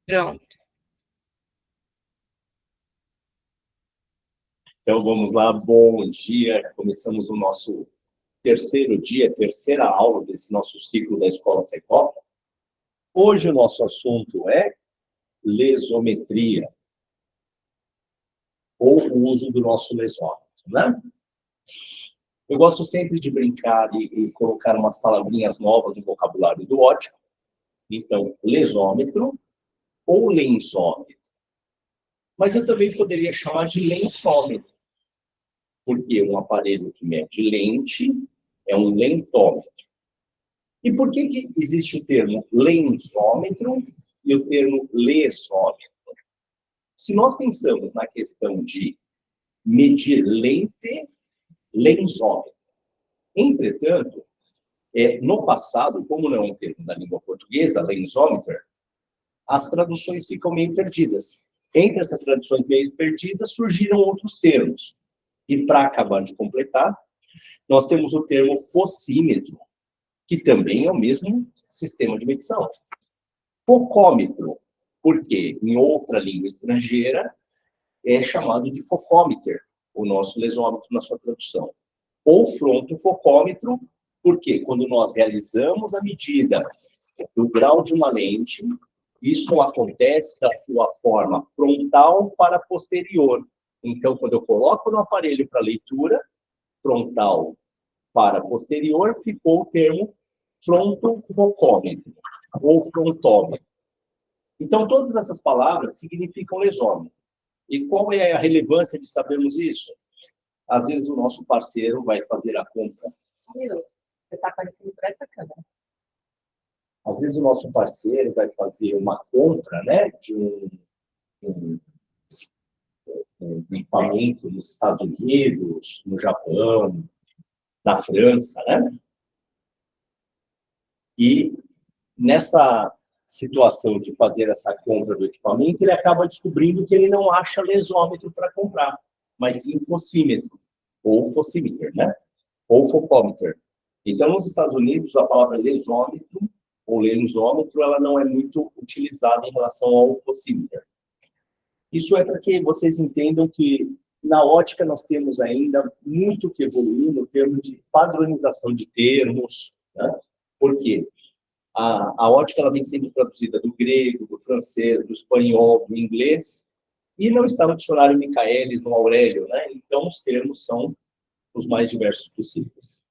Pronto. Então vamos lá, bom dia. Começamos o nosso terceiro dia, terceira aula desse nosso ciclo da Escola Secop. Hoje o nosso assunto é lesometria, ou o uso do nosso lesômetro, né? Eu gosto sempre de brincar e colocar umas palavrinhas novas no vocabulário do ótico. Então, lesômetro ou lensômetro. Mas eu também poderia chamar de lensômetro, porque um aparelho que mede lente é um lentômetro. E por que existe o termo lensômetro e o termo lesômetro? Se nós pensamos na questão de medir lente, lensômetro. Entretanto, no passado, como não é um termo da língua portuguesa, lensômetro, as traduções ficam meio perdidas. Entre essas traduções meio perdidas, surgiram outros termos. E para acabar de completar, nós temos o termo fossímetro, que também é o mesmo sistema de medição. Focômetro, porque em outra língua estrangeira é chamado de focômetro, o nosso lesômetro na sua tradução. Ou frontofocômetro, porque quando nós realizamos a medida do grau de uma lente, isso acontece da sua forma frontal para posterior. Então, quando eu coloco no aparelho para leitura, frontal para posterior, ficou o termo frontofocômetro ou frontómetro. Então, todas essas palavras significam lesômetro. E qual é a relevância de sabermos isso? Às vezes o nosso parceiro vai fazer a compra. Você está aparecendo para essa câmera. Às vezes o nosso parceiro vai fazer uma compra, né, de um equipamento nos Estados Unidos, no Japão, na França, né? E nessa situação de fazer essa compra do equipamento, ele acaba descobrindo que ele não acha lesômetro para comprar, mas sim fossímetro, ou fossímeter, né? Ou focômetro. Então, nos Estados Unidos, a palavra lesômetro, ou lensômetro, ela não é muito utilizada em relação ao fossímetro. Isso é para que vocês entendam que, na ótica, nós temos ainda muito que evoluir no termo de padronização de termos, né? Por quê? A ótica ela vem sendo traduzida do grego, do francês, do espanhol, do inglês, e não está no dicionário Michaelis, no Aurélio, né? Então, os termos são os mais diversos possíveis.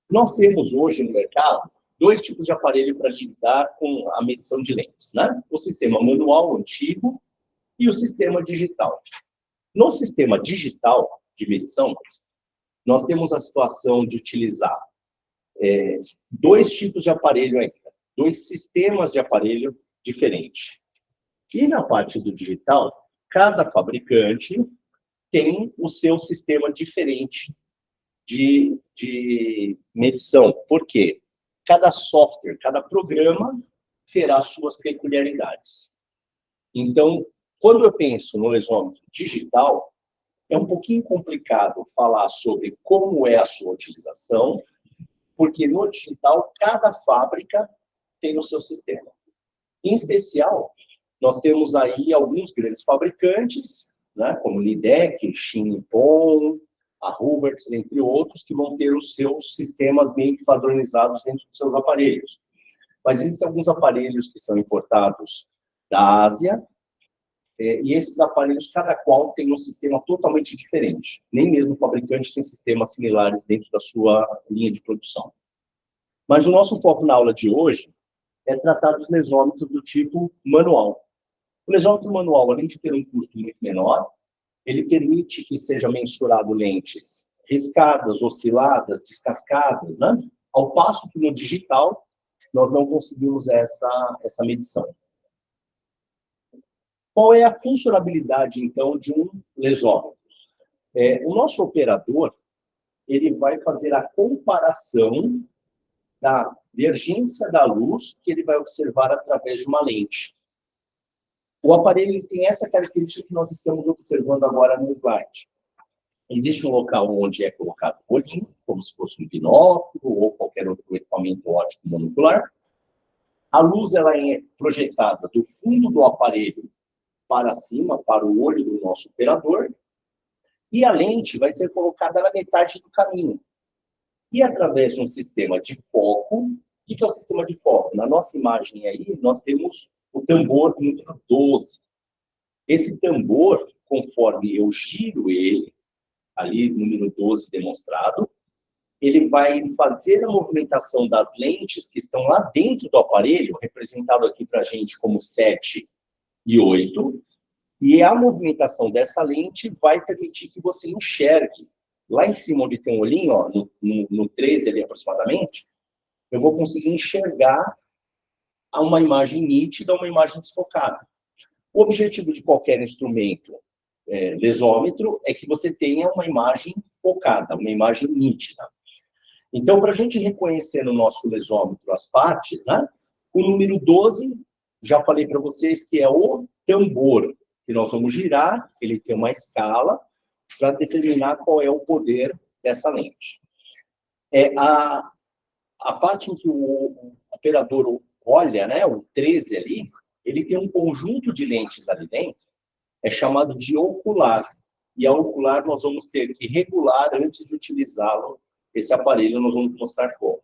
Nós temos hoje no mercado dois tipos de aparelho para lidar com a medição de lentes, né? O sistema manual antigo e o sistema digital. No sistema digital de medição, nós temos a situação de utilizar dois tipos de aparelho ainda, dois sistemas de aparelho diferentes. E na parte do digital, cada fabricante tem o seu sistema diferente de medição. Por quê? Cada software, cada programa terá suas peculiaridades. Então, quando eu penso no lesômetro digital, é um pouquinho complicado falar sobre como é a sua utilização, porque no digital, cada fábrica tem o seu sistema. Em especial, nós temos aí alguns grandes fabricantes, né, como Nidec, Shin-Nippon, a Huberts, entre outros, que vão ter os seus sistemas meio padronizados dentro dos seus aparelhos. Mas existem alguns aparelhos que são importados da Ásia, e esses aparelhos, cada qual tem um sistema totalmente diferente. Nem mesmo o fabricante tem sistemas similares dentro da sua linha de produção. Mas o nosso foco na aula de hoje é tratar dos lesômetros do tipo manual. O lesômetro manual, além de ter um custo muito menor, ele permite que seja mensurado lentes riscadas, osciladas, descascadas, né? Ao passo que no digital, nós não conseguimos essa medição. Qual é a funcionalidade, então, de um lesômetro? O nosso operador, ele vai fazer a comparação da divergência da luz que ele vai observar através de uma lente. O aparelho tem essa característica que nós estamos observando agora no slide. Existe um local onde é colocado o olhinho, como se fosse um binóculo ou qualquer outro equipamento óptico monocular. A luz ela é projetada do fundo do aparelho para cima, para o olho do nosso operador, e a lente vai ser colocada na metade do caminho. E através de um sistema de foco, o que é o sistema de foco? Na nossa imagem aí, nós temos o tambor número 12. Esse tambor, conforme eu giro ele, ali, número 12 demonstrado, ele vai fazer a movimentação das lentes que estão lá dentro do aparelho, representado aqui para a gente como 7 e 8, e a movimentação dessa lente vai permitir que você enxergue. Lá em cima, onde tem um olhinho, ó, no 13 ali aproximadamente, eu vou conseguir enxergar uma imagem nítida, uma imagem desfocada. O objetivo de qualquer instrumento lesômetro é que você tenha uma imagem focada, uma imagem nítida. Então, para a gente reconhecer no nosso lesômetro as partes, né, o número 12, já falei para vocês que é o tambor, que nós vamos girar, ele tem uma escala para determinar qual é o poder dessa lente. A parte em que o operador olha, né, o 13 ali, ele tem um conjunto de lentes ali dentro, é chamado de ocular. E a ocular nós vamos ter que regular antes de utilizá-lo, esse aparelho nós vamos mostrar como.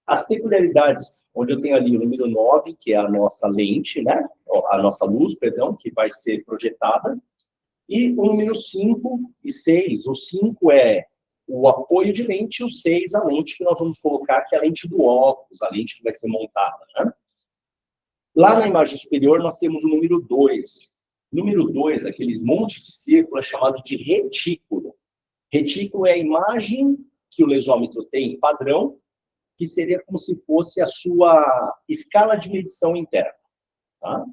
As peculiaridades, onde eu tenho ali o número 9, que é a nossa lente, né? A nossa luz, perdão, que vai ser projetada, e o número 5 e 6. O 5 é o apoio de lente, e o 6 a lente que nós vamos colocar, que é a lente do óculos, a lente que vai ser montada, né? Lá na imagem superior, nós temos o número 2. Número 2, aqueles montes de círculo, é chamado de retículo. Retículo é a imagem que o lesômetro tem padrão, que seria como se fosse a sua escala de medição interna. Tá?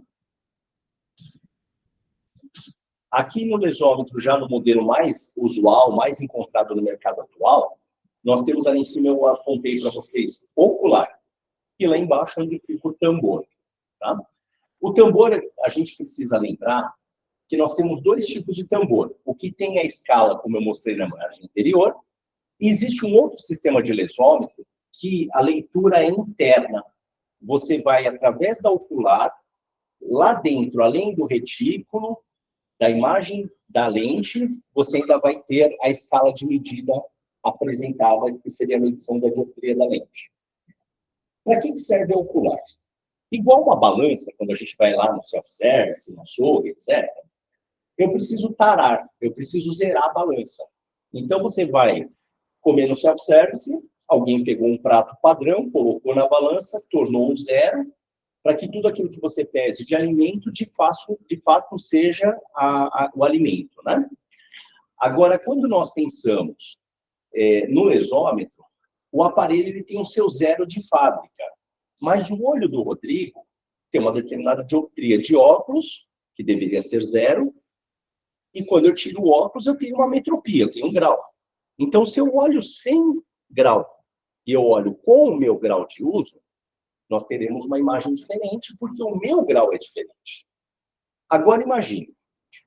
Aqui no lesômetro, já no modelo mais usual, mais encontrado no mercado atual, nós temos ali em cima, eu apontei para vocês, ocular. E lá embaixo, onde fica o tambor. Tá? O tambor, a gente precisa lembrar que nós temos dois tipos de tambor. O que tem a escala, como eu mostrei na imagem anterior, e existe um outro sistema de lesômetro que a leitura é interna. Você vai, através da ocular, lá dentro, além do retículo, da imagem da lente, você ainda vai ter a escala de medida apresentada, que seria a medição da dioptria da lente. Para que serve a ocular? Igual uma balança, quando a gente vai lá no self-service, no açougue, etc., eu preciso tarar, eu preciso zerar a balança. Então, você vai comer no self-service, alguém pegou um prato padrão, colocou na balança, tornou um zero, para que tudo aquilo que você pese de alimento, de fato seja o alimento, né? Agora, quando nós pensamos no lesômetro, o aparelho ele tem o seu zero de fábrica, mas o olho do Rodrigo tem uma determinada dioptria de óculos, que deveria ser zero, e quando eu tiro o óculos, eu tenho uma metropia, eu tenho um grau. Então, se eu olho sem grau e eu olho com o meu grau de uso, nós teremos uma imagem diferente, porque o meu grau é diferente. Agora, imagine,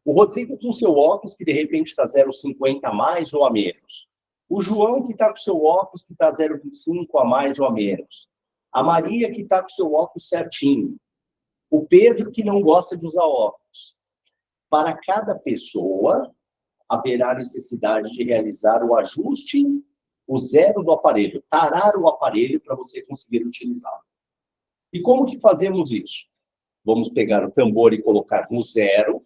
o Rodrigo com seu óculos, que de repente está 0,50 a mais ou a menos. O João, que está com seu óculos, que está 0,25 a mais ou a menos. A Maria, que está com seu óculos certinho. O Pedro, que não gosta de usar óculos. Para cada pessoa, haverá necessidade de realizar o ajuste, o zero do aparelho, tarar o aparelho para você conseguir utilizá-lo. E como que fazemos isso? Vamos pegar o tambor e colocar no zero,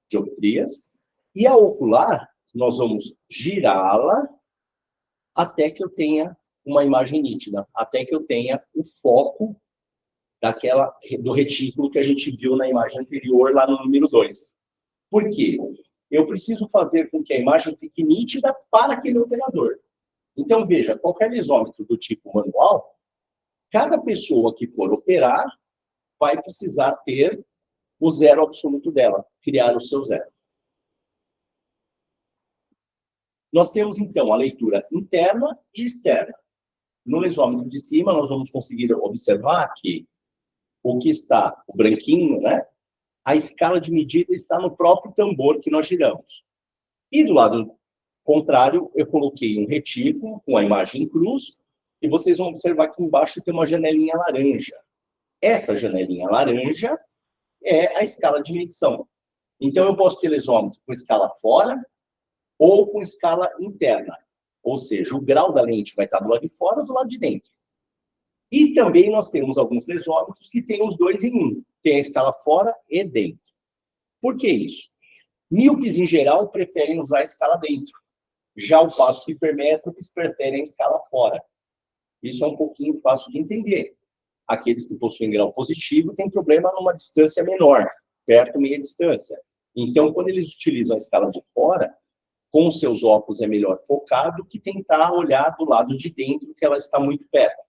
dioptrias, e a ocular, nós vamos girá-la até que eu tenha uma imagem nítida, até que eu tenha o foco do retículo que a gente viu na imagem anterior, lá no número 2. Por quê? Eu preciso fazer com que a imagem fique nítida para aquele operador. Então, veja, qualquer lesômetro do tipo manual, cada pessoa que for operar vai precisar ter o zero absoluto dela, criar o seu zero. Nós temos, então, a leitura interna e externa. No lesômetro de cima, nós vamos conseguir observar que o que está, o branquinho, né? A escala de medida está no próprio tambor que nós giramos. E do lado contrário, eu coloquei um retículo com a imagem em cruz, E vocês vão observar que embaixo tem uma janelinha laranja. Essa janelinha laranja é a escala de medição. Então, eu posso ter lesômetro com escala fora ou com escala interna. Ou seja, o grau da lente vai estar do lado de fora ou do lado de dentro. E também nós temos alguns lesômetros que têm os dois em um. Tem a escala fora e dentro. Por que isso? Míopes, em geral, preferem usar a escala dentro. Já o passo hipermétropes preferem a escala fora. Isso é um pouquinho fácil de entender. Aqueles que possuem grau positivo têm problema numa distância menor, perto meia distância. Então, quando eles utilizam a escala de fora, com os seus óculos é melhor focar do que tentar olhar do lado de dentro, que ela está muito perto.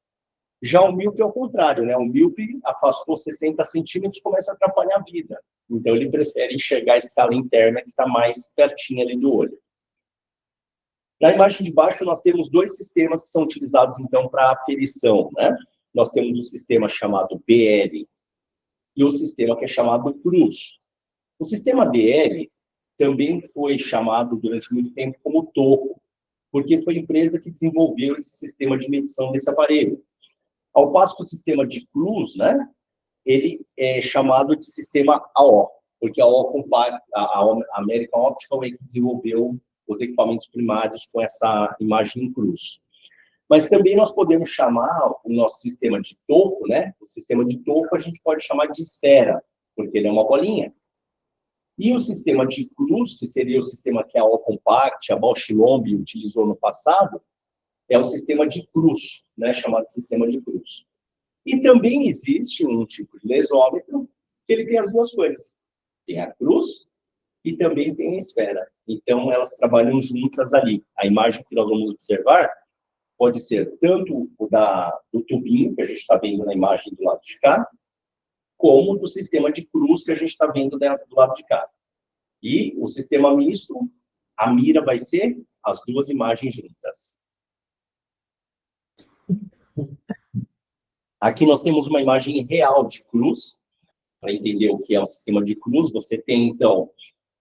Já o míope é o contrário, né? O míope afastou 60 centímetros e começa a atrapalhar a vida. Então, ele prefere enxergar a escala interna, que está mais pertinho ali do olho. Na imagem de baixo, nós temos dois sistemas que são utilizados, então, para aferição, né? Nós temos o sistema chamado BL e o sistema que é chamado CRUZ. O sistema BL também foi chamado durante muito tempo como TOCO, porque foi a empresa que desenvolveu esse sistema de medição desse aparelho. Ao passo que o sistema de CRUZ, né, ele é chamado de sistema AO, porque a American Optical é que desenvolveu os equipamentos primários com essa imagem em cruz. Mas também nós podemos chamar o nosso sistema de toco, né? O sistema de toco a gente pode chamar de esfera, porque ele é uma bolinha. E o sistema de cruz, que seria o sistema que a O-Compact, a Bausch Lomb utilizou no passado, é o sistema de cruz, né? Chamado de sistema de cruz. E também existe um tipo de lesômetro que ele tem as duas coisas. Tem a cruz e também tem a esfera. Então, elas trabalham juntas ali. A imagem que nós vamos observar pode ser tanto o do tubinho, que a gente está vendo na imagem do lado de cá, como do sistema de cruz, que a gente está vendo do lado de cá. E o sistema misto, a mira vai ser as duas imagens juntas. Aqui nós temos uma imagem real de cruz. Para entender o que é um sistema de cruz, você tem, então,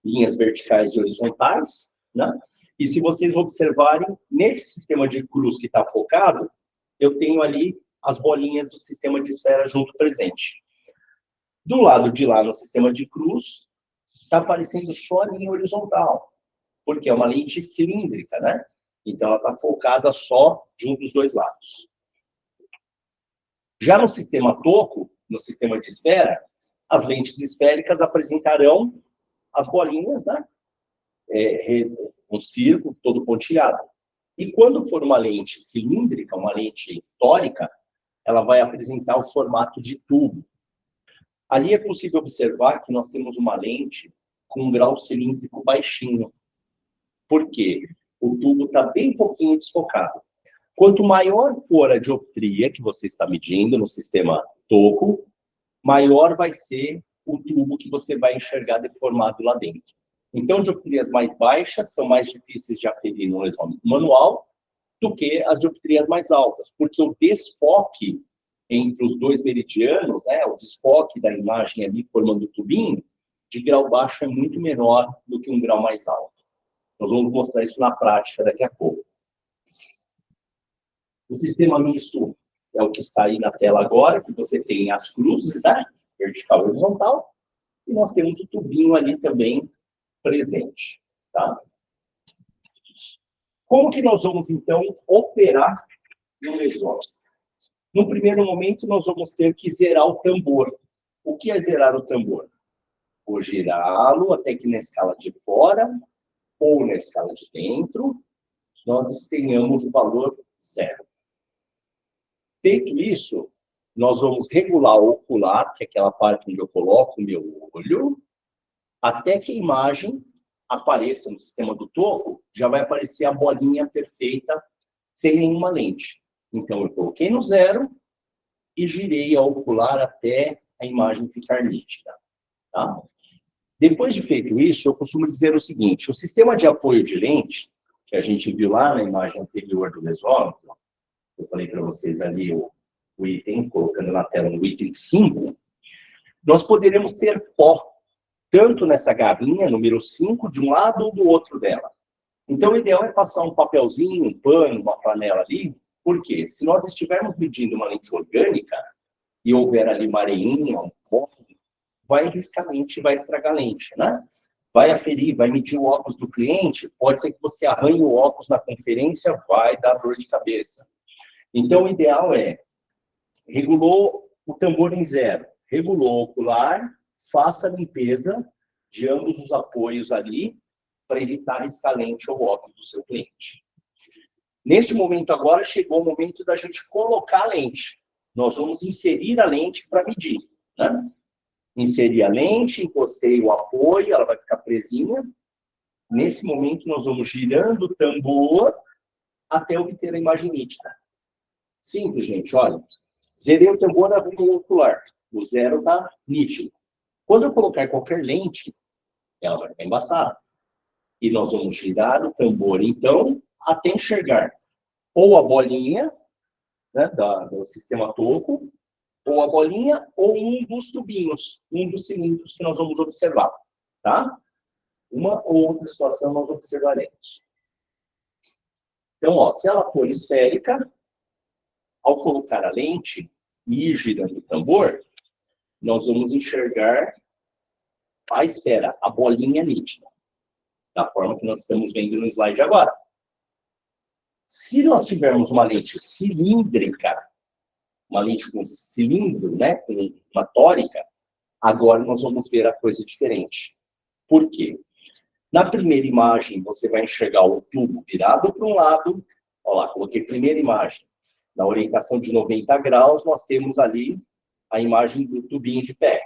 linhas verticais e horizontais, né? E se vocês observarem, nesse sistema de cruz que está focado, eu tenho ali as bolinhas do sistema de esfera junto presente. Do lado de lá, no sistema de cruz, está aparecendo só a linha horizontal, porque é uma lente cilíndrica, né? Então, ela está focada só de um dos dois lados. Já no sistema toco, no sistema de esfera, as lentes esféricas apresentarão as bolinhas, né? Um círculo todo pontilhado. E quando for uma lente cilíndrica, uma lente tórica, ela vai apresentar o formato de tubo. Ali é possível observar que nós temos uma lente com um grau cilíndrico baixinho. Por quê? O tubo está bem pouquinho desfocado. Quanto maior for a dioptria que você está medindo no sistema toco, maior vai ser o tubo que você vai enxergar deformado lá dentro. Então, dioptrias mais baixas são mais difíceis de aferir no lesômetro manual do que as dioptrias mais altas, porque o desfoque entre os dois meridianos, né, o desfoque da imagem ali formando o tubinho, de grau baixo é muito menor do que um grau mais alto. Nós vamos mostrar isso na prática daqui a pouco. O sistema misto é o que está aí na tela agora, que você tem as cruzes, né, vertical e horizontal, e nós temos o tubinho ali também presente, tá? Como que nós vamos, então, operar no lesômetro? No primeiro momento, nós vamos ter que zerar o tambor. O que é zerar o tambor? Vou girá-lo até que na escala de fora ou na escala de dentro, nós tenhamos o valor zero. Feito isso, nós vamos regular o ocular, que é aquela parte onde eu coloco o meu olho, até que a imagem apareça no sistema do toco, já vai aparecer a bolinha perfeita, sem nenhuma lente. Então, eu coloquei no zero e girei a ocular até a imagem ficar nítida. Tá? Depois de feito isso, eu costumo dizer o seguinte: o sistema de apoio de lente, que a gente viu lá na imagem anterior do lesômetro, eu falei para vocês ali o item, colocando na tela o item 5, nós poderemos ter pó, tanto nessa garrinha, número 5, de um lado ou do outro dela. Então, o ideal é passar um papelzinho, um pano, uma flanela ali, Por quê? Se nós estivermos medindo uma lente orgânica e houver ali uma areinha, um pouco, vai riscar a lente e vai estragar a lente, né? Vai aferir, vai medir o óculos do cliente, pode ser que você arranhe o óculos na conferência, vai dar dor de cabeça. Então, o ideal é, regulou o tambor em 0, regulou o ocular, faça a limpeza de ambos os apoios ali, para evitar riscar a lente ou óculos do seu cliente. Neste momento agora, chegou o momento da gente colocar a lente. Nós vamos inserir a lente para medir, né? Inserir a lente, encostei o apoio, ela vai ficar presinha. Nesse momento, nós vamos girando o tambor até obter a imagem nítida. Simples, gente, olha. Zerei o tambor, arrumei o ocular. O 0 está nítido. Quando eu colocar qualquer lente, ela vai ficar embaçada. E nós vamos girar o tambor, então, até enxergar ou a bolinha, né, do sistema toco, ou a bolinha, ou um dos tubinhos, um dos cilindros que nós vamos observar, tá? Uma ou outra situação nós observaremos. Então, ó, se ela for esférica, ao colocar a lente e ir girando o tambor, nós vamos enxergar à espera, a bolinha nítida, da forma que nós estamos vendo no slide agora. Se nós tivermos uma lente cilíndrica, uma lente com cilindro, né, com uma tórica, agora nós vamos ver a coisa diferente. Por quê? Na primeira imagem, você vai enxergar o tubo virado para um lado. Olha lá, coloquei primeira imagem. Na orientação de 90 graus, nós temos ali a imagem do tubinho de pé.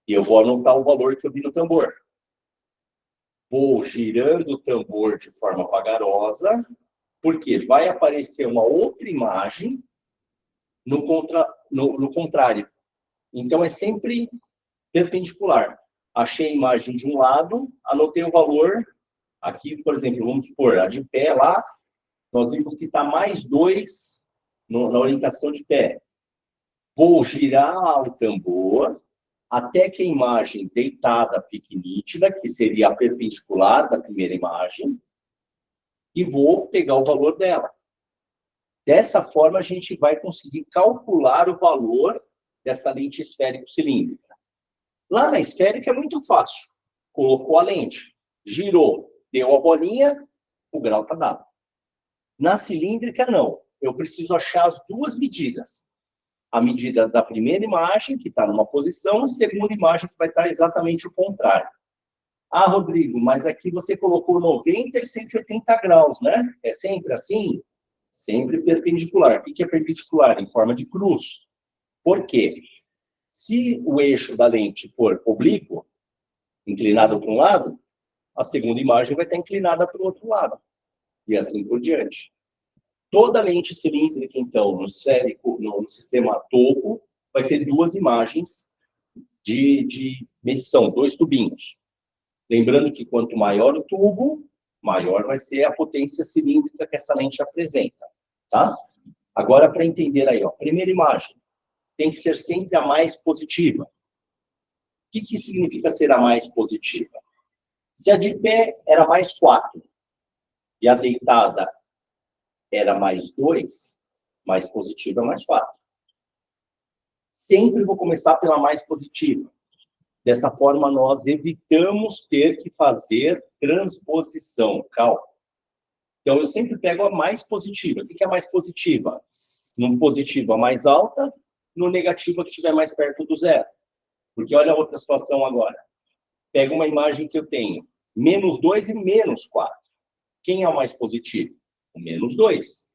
E eu vou anotar o valor que eu vi no tambor. Vou girando o tambor de forma vagarosa, porque vai aparecer uma outra imagem no contrário. Então, é sempre perpendicular. Achei a imagem de um lado, anotei o valor. Aqui, por exemplo, vamos supor, a de pé lá, nós vimos que está mais 2 na orientação de pé. Vou girar o tambor até que a imagem deitada fique nítida, que seria a perpendicular da primeira imagem, e vou pegar o valor dela. Dessa forma, a gente vai conseguir calcular o valor dessa lente esférico-cilíndrica. Lá na esférica é muito fácil. Colocou a lente, girou, deu a bolinha, o grau está dado. Na cilíndrica, não. Eu preciso achar as duas medidas. A medida da primeira imagem, que está numa posição, e a segunda imagem, que vai estar exatamente o contrário. Ah, Rodrigo, mas aqui você colocou 90 e 180 graus, né? É sempre assim? Sempre perpendicular. O que é perpendicular? Em forma de cruz. Por quê? Se o eixo da lente for oblíquo, inclinado para um lado, a segunda imagem vai estar inclinada para o outro lado. E assim por diante. Toda lente cilíndrica, então, no esférico, no sistema topo, vai ter duas imagens de medição, 2 tubinhos. Lembrando que quanto maior o tubo, maior vai ser a potência cilíndrica que essa lente apresenta, tá? Agora, para entender aí, ó, primeira imagem, tem que ser sempre a mais positiva. O que significa ser a mais positiva? Se a de pé era mais 4 e a deitada era mais 2, mais positiva é mais 4. Sempre vou começar pela mais positiva. Dessa forma, nós evitamos ter que fazer transposição, cálculo. Então, eu sempre pego a mais positiva. O que é a mais positiva? No positivo, a mais alta, no negativo, a que estiver mais perto do 0. Porque olha a outra situação agora. Pega uma imagem que eu tenho, menos 2 e menos 4. Quem é o mais positivo? O menos 2.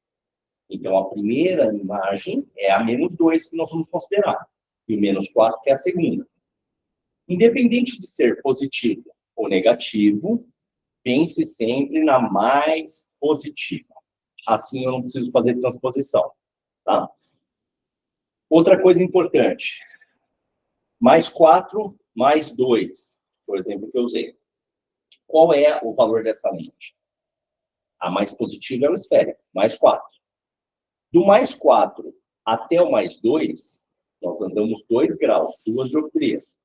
Então, a primeira imagem é a menos 2 que nós vamos considerar. E o menos 4 que é a segunda. Independente de ser positivo ou negativo, pense sempre na mais positiva. Assim eu não preciso fazer transposição, tá? Outra coisa importante. Mais 4, mais 2. Por exemplo, que eu usei. Qual é o valor dessa lente? A mais positiva é o esférico, mais 4. Do mais 4 até o mais 2, nós andamos 2 graus, 2 dioptrias.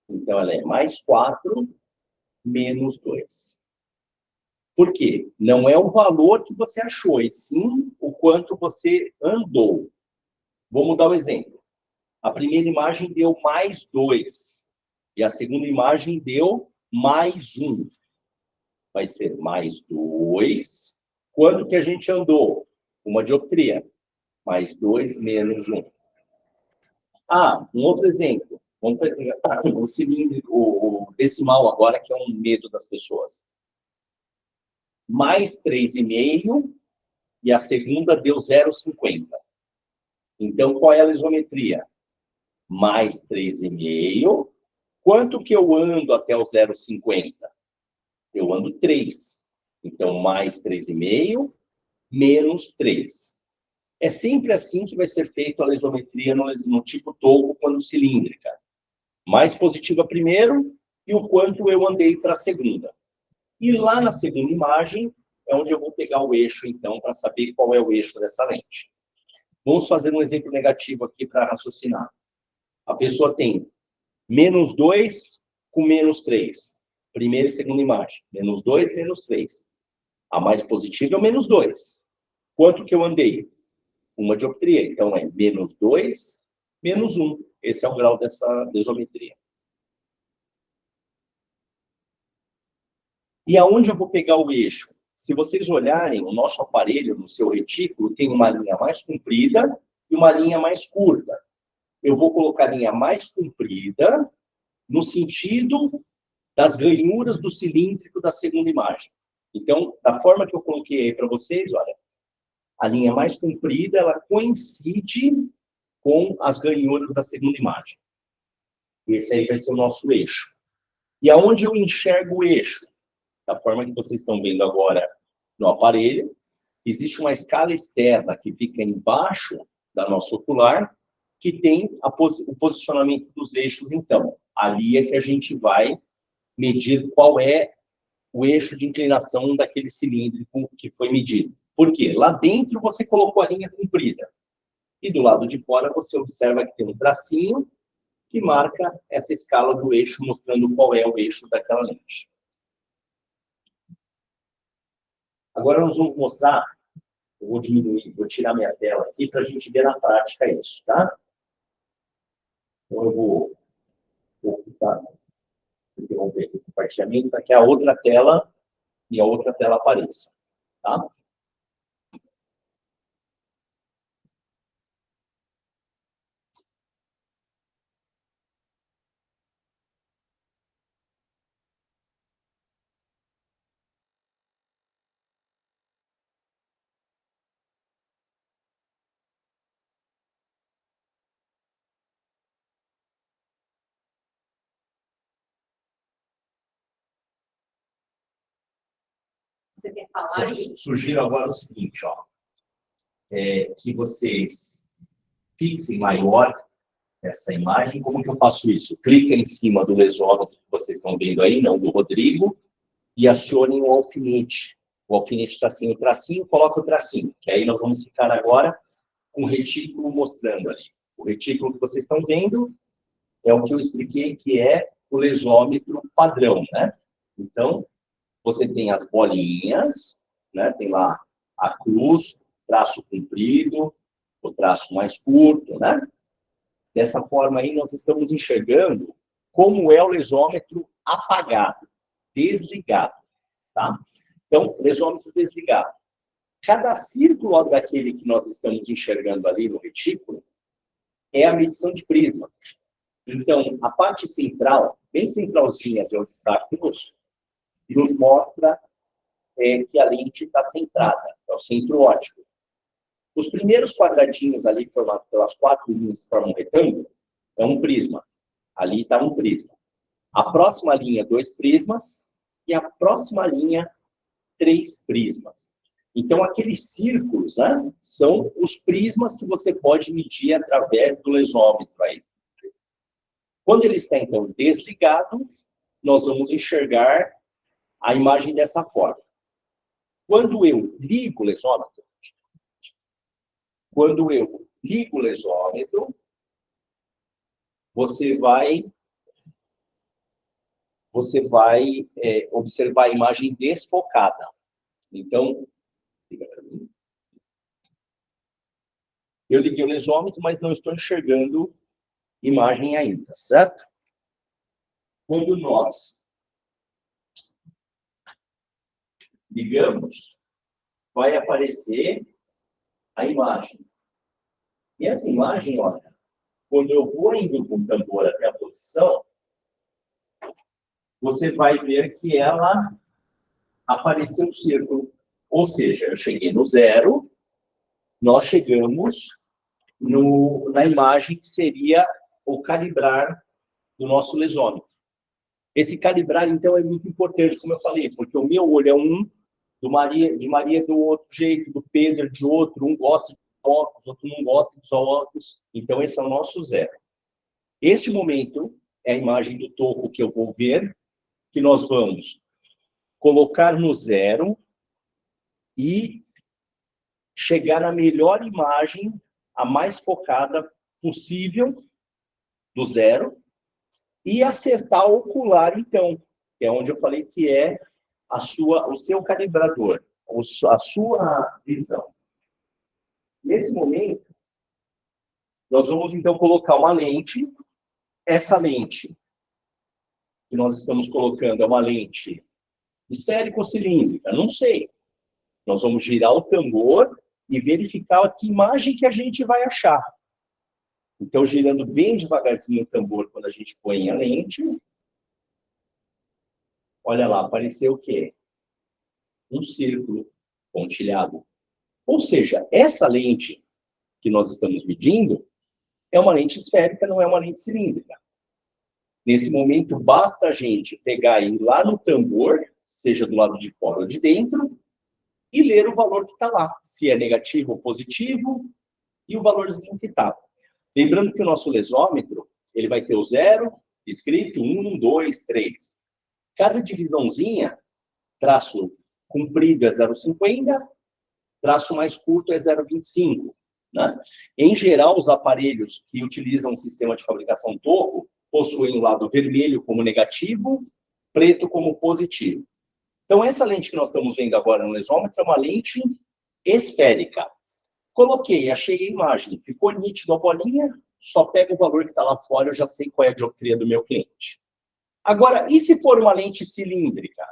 Então, ela é mais 4, menos 2. Por quê? Não é o valor que você achou, e sim o quanto você andou. Vamos dar um exemplo. A primeira imagem deu +2. E a segunda imagem deu +1. Vai ser +2. Quanto que a gente andou? Uma dioptria. +2 menos 1. Um outro exemplo. Vamos fazer o cilíndrico, o decimal agora, que é um medo das pessoas. +3,5 e a segunda deu 0,50. Então, qual é a isometria? +3,5. Quanto que eu ando até o 0,50? Eu ando 3. Então, +3,5 menos 3. É sempre assim que vai ser feita a isometria no tipo toco quando cilíndrica. Mais positiva primeiro e o quanto eu andei para a segunda. E lá na segunda imagem é onde eu vou pegar o eixo, então, para saber qual é o eixo dessa lente. Vamos fazer um exemplo negativo aqui para raciocinar. A pessoa tem -2 com -3. Primeira e segunda imagem. -2, -3. A mais positiva é o -2. Quanto que eu andei? Uma dioptria. Então, é -2, -1. Esse é o grau dessa desometria. E aonde eu vou pegar o eixo? Se vocês olharem, o nosso aparelho, no seu retículo, tem uma linha mais comprida e uma linha mais curta. Eu vou colocar a linha mais comprida no sentido das ranhuras do cilíndrico da segunda imagem. Então, da forma que eu coloquei aí para vocês, olha, a linha mais comprida, ela coincide com as ranhuras da segunda imagem. Esse aí vai ser o nosso eixo. E aonde eu enxergo o eixo? Da forma que vocês estão vendo agora no aparelho, existe uma escala externa que fica embaixo da nossa ocular, que tem o posicionamento dos eixos, então. Ali é que a gente vai medir qual é o eixo de inclinação daquele cilíndrico que foi medido. Por quê? Lá dentro você colocou a linha comprida. E do lado de fora você observa que tem um tracinho que marca essa escala do eixo, mostrando qual é o eixo daquela lente. Agora nós vamos mostrar, eu vou diminuir, vou tirar minha tela aqui para a gente ver na prática isso, tá? Então eu vou interromper o compartilhamento para que a outra tela e a outra tela apareça, tá? Você quer falar aí? Sugiro agora o seguinte, ó, que vocês fixem maior essa imagem. Como que eu faço isso? Clica em cima do lesômetro que vocês estão vendo aí, não do Rodrigo, e acionem o alfinete. O alfinete está sem o tracinho, coloca o tracinho, que aí nós vamos ficar agora com o retículo mostrando ali. O retículo que vocês estão vendo é o que eu expliquei, que é o lesômetro padrão, né? Então, você tem as bolinhas, né? Tem lá a cruz, traço comprido, o traço mais curto, né? Dessa forma aí, nós estamos enxergando como é o lesômetro apagado, desligado, tá? Então, lesômetro desligado. Cada círculo daquele que nós estamos enxergando ali no retículo é a medição de prisma. Então, a parte central, bem centralzinha de onde está a cruz, nos mostra que a lente está centrada, é o centro óptico. Os primeiros quadradinhos ali, formados pelas 4 linhas que formam um retângulo, é um prisma. Ali está um prisma. A próxima linha, 2 prismas, e a próxima linha, 3 prismas. Então, aqueles círculos, né, são os prismas que você pode medir através do lesômetro aí. Quando ele está, então, desligado, nós vamos enxergar a imagem dessa forma. Quando eu ligo o lesômetro, você vai observar a imagem desfocada. Então, liga para mim. Eu liguei o lesômetro, mas não estou enxergando imagem ainda, certo? Quando nós ligamos, vai aparecer a imagem. E essa imagem, olha, quando eu vou indo com o tambor até a posição, você vai ver que ela apareceu um círculo. Ou seja, eu cheguei no zero, nós chegamos na imagem que seria o calibrar do nosso lesômetro. Esse calibrar, então, é muito importante, como eu falei, porque o meu olho é um, de Maria do outro jeito, do Pedro de outro, um gosta de óculos, outro não gosta de só óculos. Então, esse é o nosso zero. Este momento é a imagem do toco que eu vou ver, que nós vamos colocar no zero e chegar na melhor imagem, a mais focada possível, do zero, e acertar o ocular, então, que é onde eu falei que é o seu calibrador, a sua visão. Nesse momento, nós vamos, então, colocar uma lente. Essa lente que nós estamos colocando é uma lente esférica ou cilíndrica? Não sei. Nós vamos girar o tambor e verificar que imagem que a gente vai achar. Então, girando bem devagarzinho o tambor quando a gente põe a lente. Olha lá, apareceu o quê? Um círculo pontilhado. Ou seja, essa lente que nós estamos medindo é uma lente esférica, não é uma lente cilíndrica. Nesse momento, basta a gente pegar e ir lá no tambor, seja do lado de fora ou de dentro, e ler o valor que está lá, se é negativo ou positivo, e o valorzinho que está. Lembrando que o nosso lesômetro, ele vai ter o zero, escrito 1, 2, 3. Cada divisãozinha, traço comprido é 0,50, traço mais curto é 0,25. Né? Em geral, os aparelhos que utilizam o sistema de fabricação toco possuem o lado vermelho como negativo, preto como positivo. Então, essa lente que nós estamos vendo agora no lesômetro é uma lente esférica. Coloquei, achei a imagem, ficou nítido a bolinha, só pego o valor que está lá fora, eu já sei qual é a dioptria do meu cliente. Agora, e se for uma lente cilíndrica?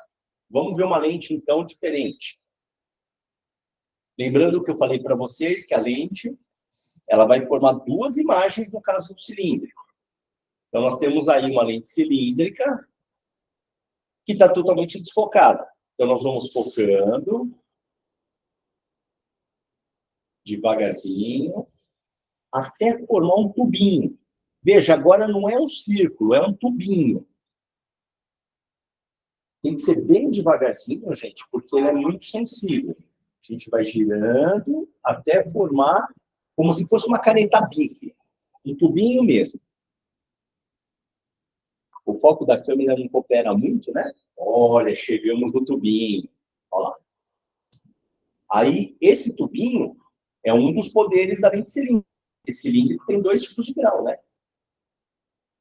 Vamos ver uma lente, então, diferente. Lembrando que eu falei para vocês que a lente ela vai formar duas imagens no caso do cilíndrico. Então, nós temos aí uma lente cilíndrica que está totalmente desfocada. Então, nós vamos focando devagarzinho até formar um tubinho. Veja, agora não é um círculo, é um tubinho. Tem que ser bem devagarzinho, gente, porque ele é muito sensível. A gente vai girando até formar como se fosse uma caneta Bic. Um tubinho mesmo. O foco da câmera não coopera muito, né? Olha, chegamos no tubinho. Olha lá. Aí, esse tubinho é um dos poderes da lente cilíndrica. Esse cilíndrico tem dois tipos de grau, né?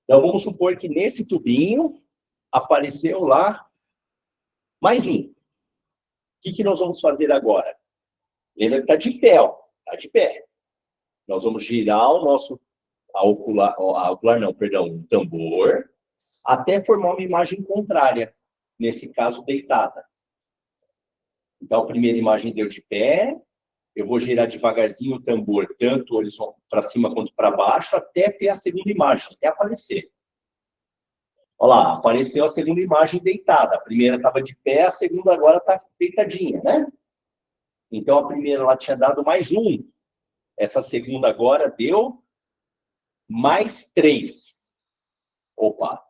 Então, vamos supor que nesse tubinho apareceu lá mais um. O que nós vamos fazer agora? Lembra que está de pé, ó. Está de pé. Nós vamos girar o nosso o tambor, até formar uma imagem contrária, nesse caso, deitada. Então, a primeira imagem deu de pé, eu vou girar devagarzinho o tambor, tanto para cima quanto para baixo, até ter a segunda imagem, até aparecer. Olha lá, apareceu a segunda imagem deitada. A primeira estava de pé, a segunda agora está deitadinha, né? Então, a primeira ela tinha dado mais um. Essa segunda agora deu mais 3. Opa!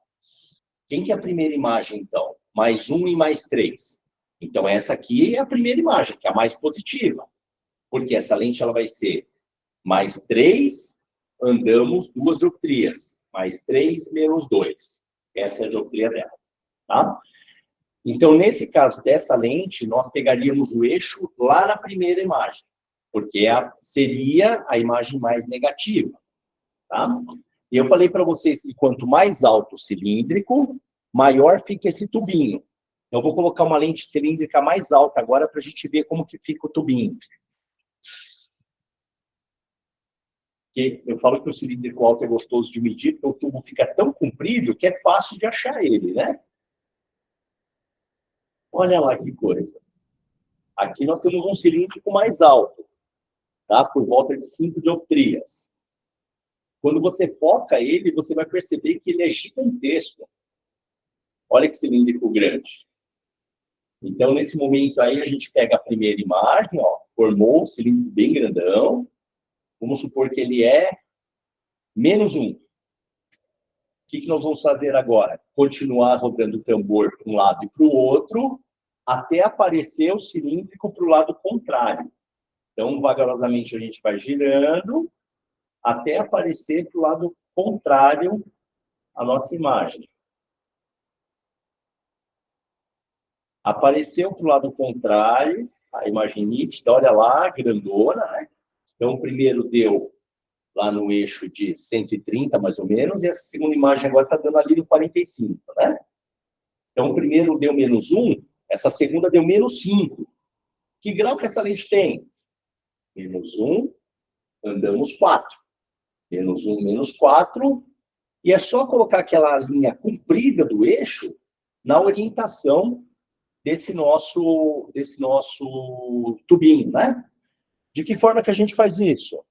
Quem que é a primeira imagem, então? Mais 1 e mais 3. Então, essa aqui é a primeira imagem, que é a mais positiva. Porque essa lente ela vai ser mais 3, andamos 2 dioptrias. Mais 3 menos 2. Essa é a dioptria dela. Tá? Então, nesse caso dessa lente, nós pegaríamos o eixo lá na primeira imagem. Porque seria a imagem mais negativa. Tá? E eu falei para vocês que quanto mais alto o cilíndrico, maior fica esse tubinho. Eu vou colocar uma lente cilíndrica mais alta agora para a gente ver como que fica o tubinho. Que eu falo que o cilíndrico alto é gostoso de medir, porque o tubo fica tão comprido que é fácil de achar ele, né? Olha lá que coisa. Aqui nós temos um cilíndrico mais alto, tá? Por volta de 5 dioptrias. Quando você foca ele, você vai perceber que ele é gigantesco. Olha que cilíndrico grande. Então, nesse momento aí, a gente pega a primeira imagem, ó, formou um cilindro bem grandão. Vamos supor que ele é -1. O que nós vamos fazer agora? Continuar rodando o tambor para um lado e para o outro, até aparecer o cilíndrico para o lado contrário. Então, vagarosamente, a gente vai girando, até aparecer para o lado contrário a nossa imagem. Apareceu para o lado contrário, a imagem nítida, olha lá, grandona, né? Então, o primeiro deu lá no eixo de 130, mais ou menos, e essa segunda imagem agora está dando ali no 45, né? Então, o primeiro deu -1, essa segunda deu -5. Que grau que essa lente tem? -1, andamos 4. -1, -4, e é só colocar aquela linha comprida do eixo na orientação desse nosso tubinho, né? De que forma que a gente faz isso?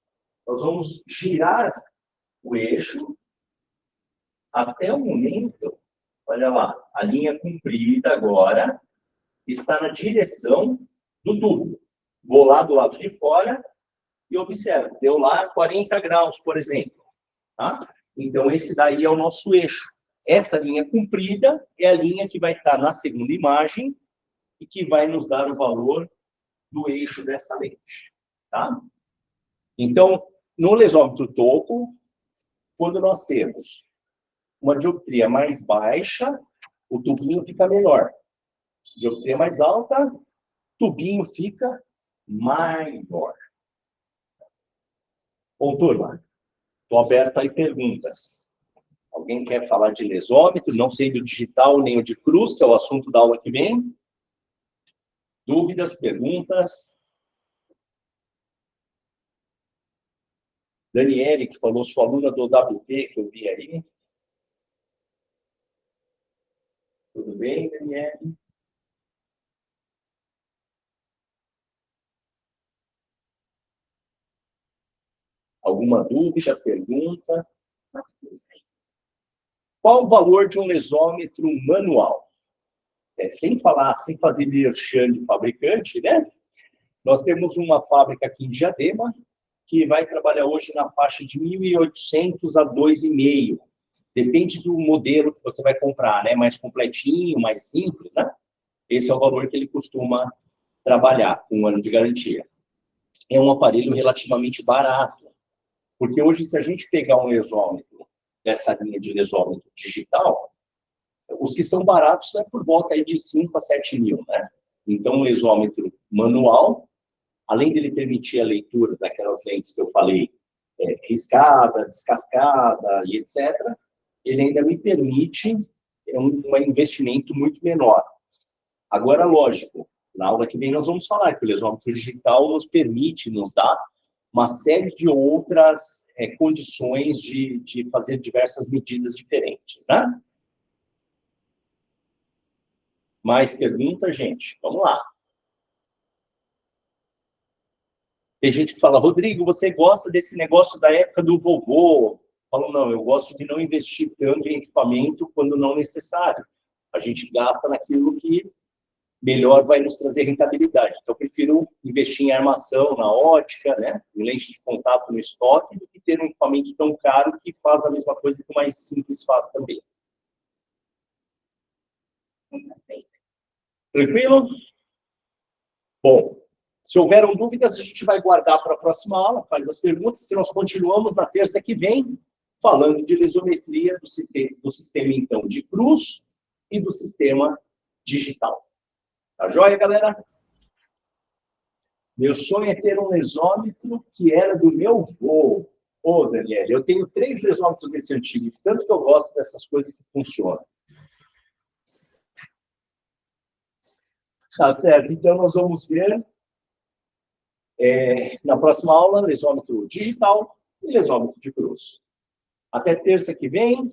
Nós vamos girar o eixo até o momento, olha lá, a linha comprida agora está na direção do tubo. Vou lá do lado de fora e observo, deu lá 40 graus, por exemplo. Tá? Então, esse daí é o nosso eixo. Essa linha comprida é a linha que vai estar na segunda imagem e que vai nos dar o valor do eixo dessa lente. Tá? Então, no lesômetro topo, quando nós temos uma dioptria mais baixa, o tubinho fica menor. Dioptria mais alta, tubinho fica maior. Bom, turma, estou aberto aí perguntas. Alguém quer falar de lesômetro, não sei do digital nem o de cruz, que é o assunto da aula que vem? Dúvidas, perguntas? Daniele, que falou, sua aluna do WP, que eu vi aí. Tudo bem, Daniele? Alguma dúvida, pergunta? Qual o valor de um lesômetro manual? Sem falar, sem fazer merchan de fabricante, né? Nós temos uma fábrica aqui em Diadema, que vai trabalhar hoje na faixa de 1.800 a 2,5. Depende do modelo que você vai comprar, né? Mais completinho, mais simples, né? Esse é o valor que ele costuma trabalhar, com 1 ano de garantia. É um aparelho relativamente barato, porque hoje, se a gente pegar um lesômetro, dessa linha de lesômetro digital, os que são baratos é por volta aí de 5 a 7 mil, né? Então, um lesômetro manual, além dele permitir a leitura daquelas lentes que eu falei, riscada, descascada e etc., ele ainda me permite um investimento muito menor. Agora, lógico, na aula que vem nós vamos falar que o lesômetro digital nos permite, nos dá uma série de outras condições de fazer diversas medidas diferentes, né? Mais perguntas, gente? Vamos lá. Tem gente que fala, Rodrigo, você gosta desse negócio da época do vovô? Falo, não, eu gosto de não investir tanto em equipamento quando não necessário. A gente gasta naquilo que melhor vai nos trazer rentabilidade. Então, eu prefiro investir em armação, na ótica, né? Em lente de contato no estoque, do que ter um equipamento tão caro que faz a mesma coisa que o mais simples faz também. Tranquilo? Bom, se houveram dúvidas, a gente vai guardar para a próxima aula, faz as perguntas, que nós continuamos na terça que vem, falando de lesometria do sistema, então, de cruz e do sistema digital. Tá joia, galera? Meu sonho é ter um lesômetro que era do meu avô. Ô, Daniel, eu tenho 3 lesômetros desse antigo, de tanto que eu gosto dessas coisas que funcionam. Tá certo, então nós vamos ver na próxima aula, lesômetro digital, e lesômetro de cruz. Até terça que vem,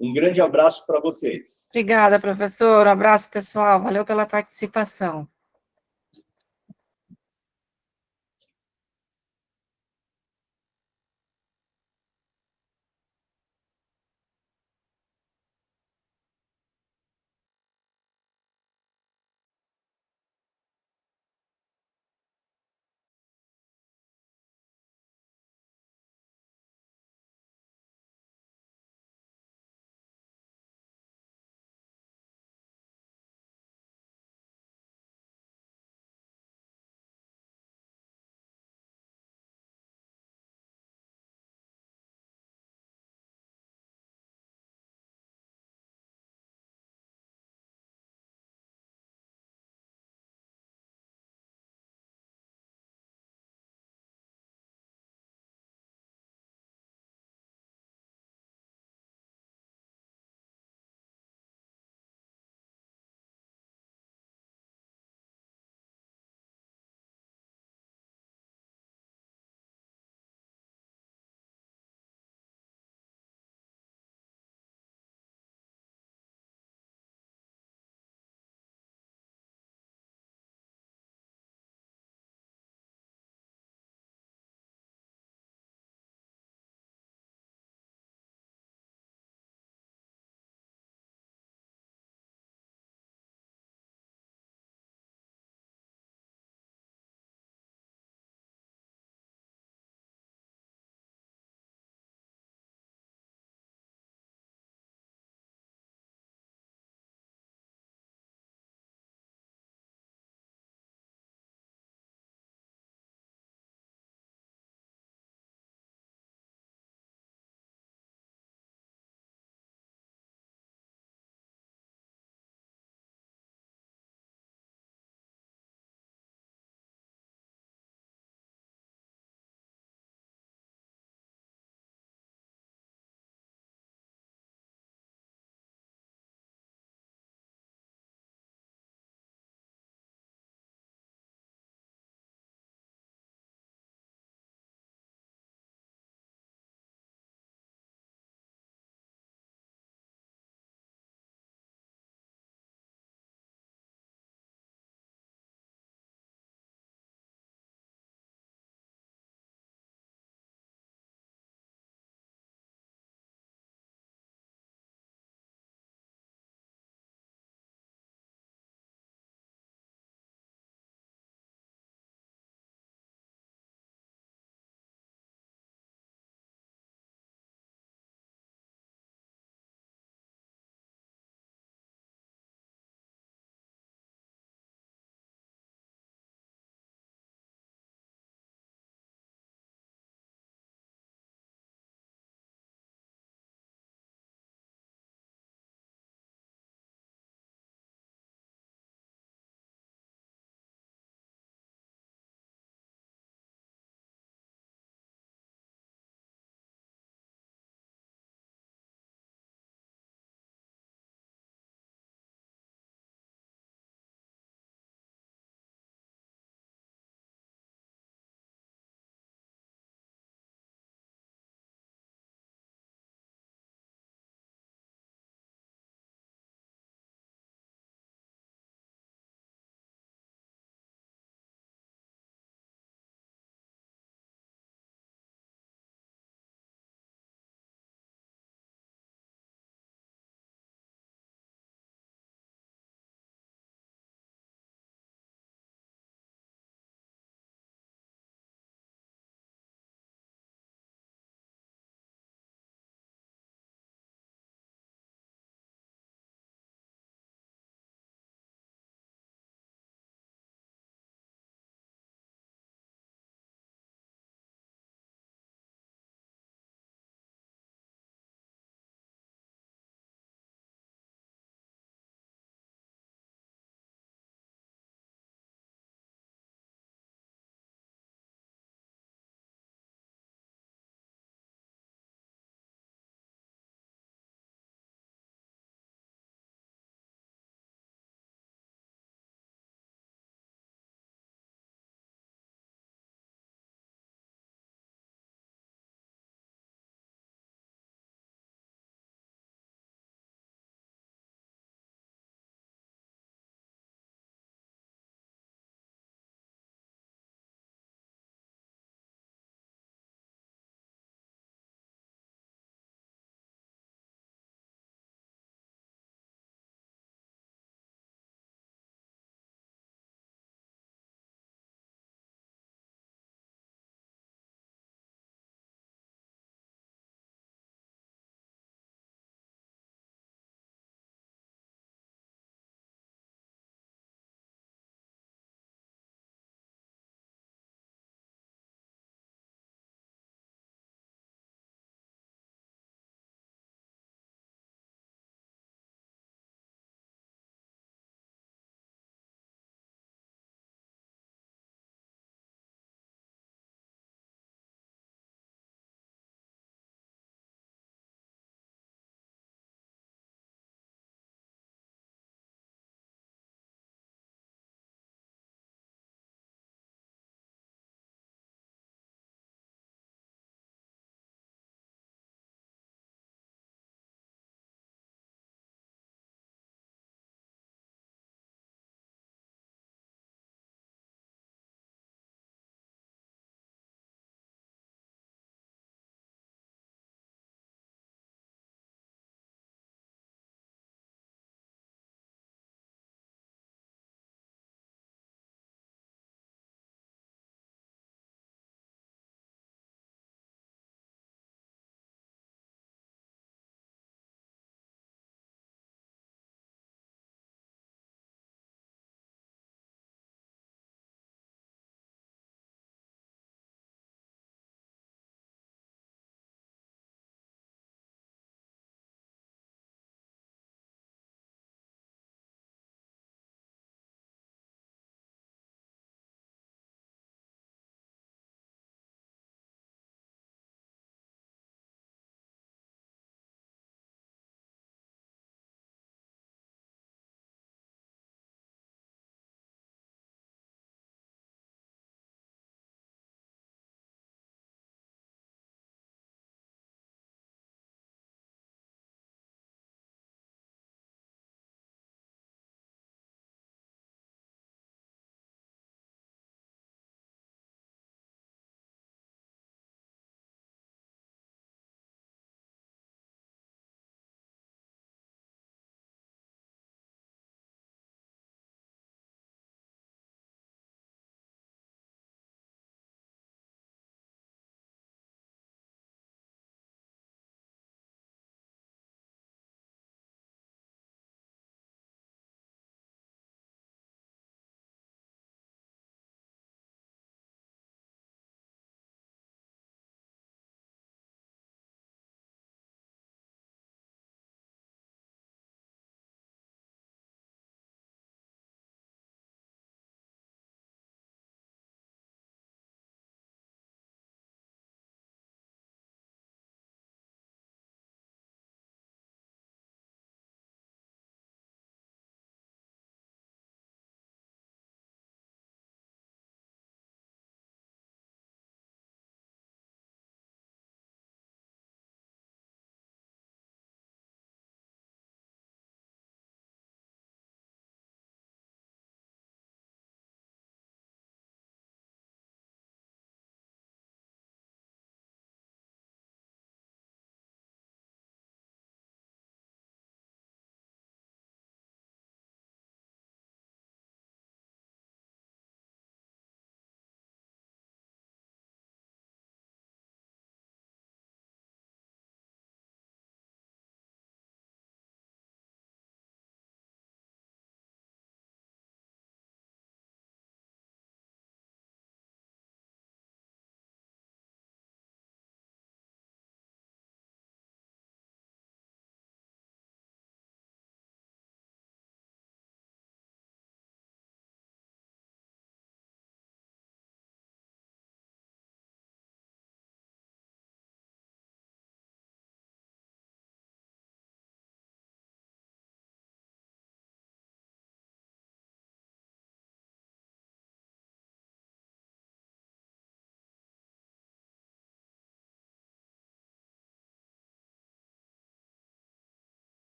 um grande abraço para vocês. Obrigada, professor. Um abraço, pessoal. Valeu pela participação.